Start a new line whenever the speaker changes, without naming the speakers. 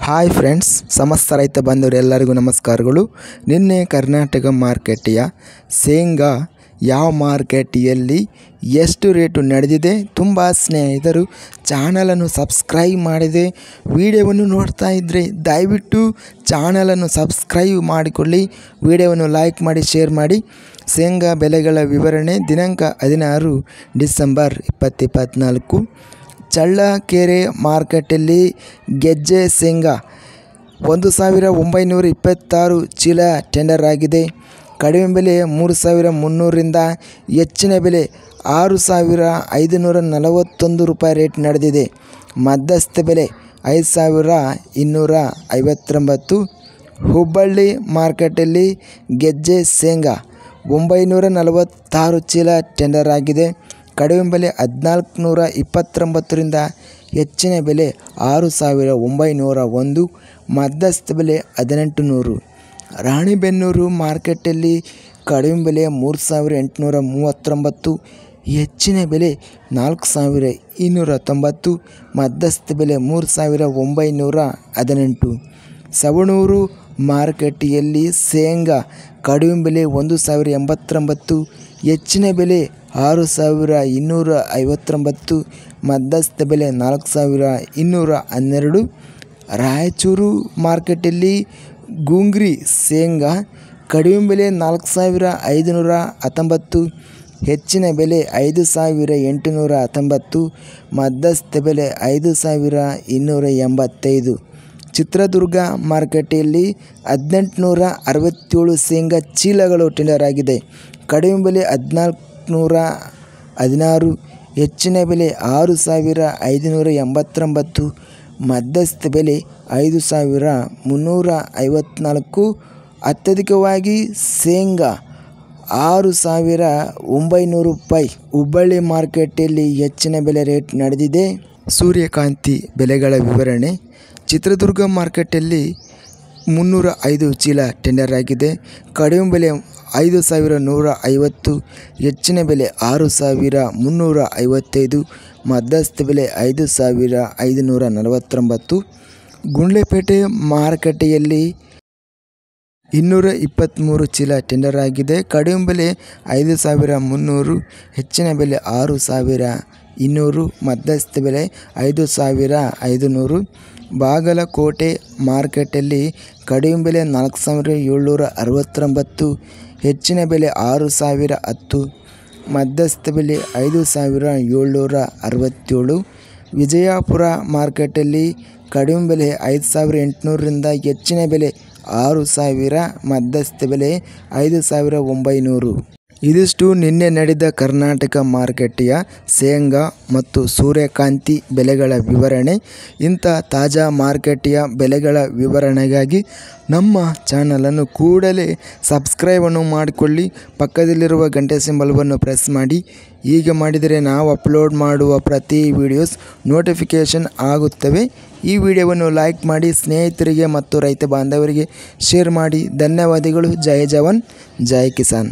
Hi friends, ಸಮಸ್ತ ರೈತ ಬಾಂಧವರೆಲ್ಲರಿಗೂ ನಮಸ್ಕಾರಗಳು. ನಿನ್ನೆ ಕರ್ನಾಟಕ ಮಾರ್ಕೆಟಿಯ ಶೇಂಗಾ ಯಾವ ಮಾರ್ಕೆಟಿಯಲ್ಲಿ ಎಷ್ಟು ರೇಟು ನಡೆದಿದೆ, ತುಂಬ ಸ್ನೇಹಿತರು ಚಾನಲನ್ನು ಸಬ್ಸ್ಕ್ರೈಬ್ ಮಾಡಿದೆ ವಿಡಿಯೋವನ್ನು ನೋಡ್ತಾ ಇದ್ದರೆ ದಯವಿಟ್ಟು ಚಾನಲನ್ನು ಸಬ್ಸ್ಕ್ರೈಬ್ ಮಾಡಿಕೊಳ್ಳಿ, ವಿಡಿಯೋವನ್ನು ಲೈಕ್ ಮಾಡಿ, ಶೇರ್ ಮಾಡಿ. ಶೇಂಗಾ ಬೆಲೆಗಳ ವಿವರಣೆ ದಿನಾಂಕ 16 ಡಿಸೆಂಬರ್ 2024. ಚಳ್ಳಕೆರೆ ಮಾರ್ಕೆಟಲ್ಲಿ ಗೆಜ್ಜೆ ಶೇಂಗಾ 1926 ಚೀಲ ಟೆಂಡರ್ ಆಗಿದೆ. ಕಡಿಮೆ ಬೆಲೆ 3300ರಿಂದ ಹೆಚ್ಚಿನ ಬೆಲೆ 6541 ರೂಪಾಯಿ ರೇಟ್ ನಡೆದಿದೆ. ಮಧ್ಯಸ್ಥ ಬೆಲೆ 5259. ಹುಬ್ಬಳ್ಳಿ ಮಾರ್ಕೆಟಲ್ಲಿ ಗೆಜ್ಜೆ ಶೇಂಗಾ 946 ಚೀಲ ಟೆಂಡರ್ ಆಗಿದೆ. ಕಡಿಮೆ ಬೆಲೆ 1429ರಿಂದ ಹೆಚ್ಚಿನ ಬೆಲೆ 6901. ಮಧ್ಯಸ್ಥ ಬೆಲೆ 1800. ರಾಣಿಬೆನ್ನೂರು ಮಾರ್ಕೆಟಲ್ಲಿ ಕಡಿಮೆ ಬೆಲೆ 3839, ಹೆಚ್ಚಿನ ಬೆಲೆ 4290, ಮಧ್ಯಸ್ಥ ಬೆಲೆ 3918. ಸವಣೂರು ಮಾರ್ಕೆಟಿಯಲ್ಲಿ ಶೇಂಗಾ ಕಡಿಮೆ ಬೆಲೆ 1089, ಹೆಚ್ಚಿನ ಬೆಲೆ 6259, ಮಧ್ಯಸ್ಥ ಬೆಲೆ 4212. ರಾಯಚೂರು ಮಾರ್ಕೆಟಲ್ಲಿ ಗುಂಗ್ರಿ ಶೇಂಗಾ ಕಡಿಮೆ ಬೆಲೆ 4519, ಹೆಚ್ಚಿನ ಬೆಲೆ 5819, ಮಧ್ಯಸ್ಥ ಬೆಲೆ 5285. ಚಿತ್ರದುರ್ಗ ಮಾರ್ಕೆಟಲ್ಲಿ 1867 ಶೇಂಗಾ ಚೀಲಗಳು ಟೆಂಡರ್ ಆಗಿದೆ. ಕಡಿಮೆ ಬೆಲೆ 1416, ಹೆಚ್ಚಿನ ಬೆಲೆ 6589, ಮಧ್ಯಸ್ಥ ಬೆಲೆ 5354. ಅತ್ಯಧಿಕವಾಗಿ ಶೇಂಗಾ 6900 ರೂಪಾಯಿ. ಹುಬ್ಬಳ್ಳಿ ಮಾರ್ಕೆಟಲ್ಲಿ ಹೆಚ್ಚಿನ ಬೆಲೆ ರೇಟ್ ನಡೆದಿದೆ. ಸೂರ್ಯಕಾಂತಿ ಬೆಲೆಗಳ ವಿವರಣೆ. ಚಿತ್ರದುರ್ಗ ಮಾರ್ಕೆಟಲ್ಲಿ 305 ಚೀಲ ಟೆಂಡರ್ ಆಗಿದೆ. ಕಡಿಮೆ ಬೆಲೆ 5150, ಹೆಚ್ಚಿನ ಬೆಲೆ 6355, ಮಧ್ಯಸ್ಥ ಬೆಲೆ 5549. ಗುಂಡ್ಲುಪೇಟೆ ಮಾರುಕಟ್ಟೆಯಲ್ಲಿ 223 ಚೀಲ ಟೆಂಡರ್ ಆಗಿದೆ. ಕಡಿಮೆ ಬೆಲೆ 5300, ಹೆಚ್ಚಿನ ಬೆಲೆ 6200, ಮಧ್ಯಸ್ಥ ಬೆಲೆ 5500. ಬಾಗಲಕೋಟೆ ಮಾರ್ಕೆಟಲ್ಲಿ ಕಡಿಮೆ ಬೆಲೆ 4769, ಹೆಚ್ಚಿನ ಬೆಲೆ 6010, ಮಧ್ಯಸ್ಥ ಬೆಲೆ 5767. ವಿಜಯಪುರ ಮಾರ್ಕೆಟಲ್ಲಿ ಕಡಿಮೆ ಬೆಲೆ 5800ರಿಂದ ಹೆಚ್ಚಿನ ಬೆಲೆ 6000, ಮಧ್ಯಸ್ಥ ಬೆಲೆ 5900. ಇದಿಷ್ಟು ನಿನ್ನೆ ನಡೆದ ಕರ್ನಾಟಕ ಮಾರುಕಟ್ಟೆಯ ಶೇಂಗಾ ಮತ್ತು ಸೂರ್ಯಕಾಂತಿ ಬೆಲೆಗಳ ವಿವರಣೆ. ಇಂಥ ತಾಜಾ ಮಾರುಕಟ್ಟೆಯ ಬೆಲೆಗಳ ವಿವರಣೆಗಾಗಿ ನಮ್ಮ ಚಾನಲನ್ನು ಕೂಡಲೇ ಸಬ್ಸ್ಕ್ರೈಬನ್ನು ಮಾಡಿಕೊಳ್ಳಿ, ಪಕ್ಕದಲ್ಲಿರುವ ಗಂಟೆ ಸಿಂಬಲ್ವನ್ನು ಪ್ರೆಸ್ ಮಾಡಿ. ಹೀಗೆ ಮಾಡಿದರೆ ನಾವು ಅಪ್ಲೋಡ್ ಮಾಡುವ ಪ್ರತಿ ವಿಡಿಯೋಸ್ ನೋಟಿಫಿಕೇಷನ್ ಆಗುತ್ತವೆ. ಈ ವಿಡಿಯೋವನ್ನು ಲೈಕ್ ಮಾಡಿ, ಸ್ನೇಹಿತರಿಗೆ ಮತ್ತು ರೈತ ಬಾಂಧವರಿಗೆ ಶೇರ್ ಮಾಡಿ. ಧನ್ಯವಾದಗಳು. ಜೈ ಜವಾನ್, ಜೈ ಕಿಸಾನ್.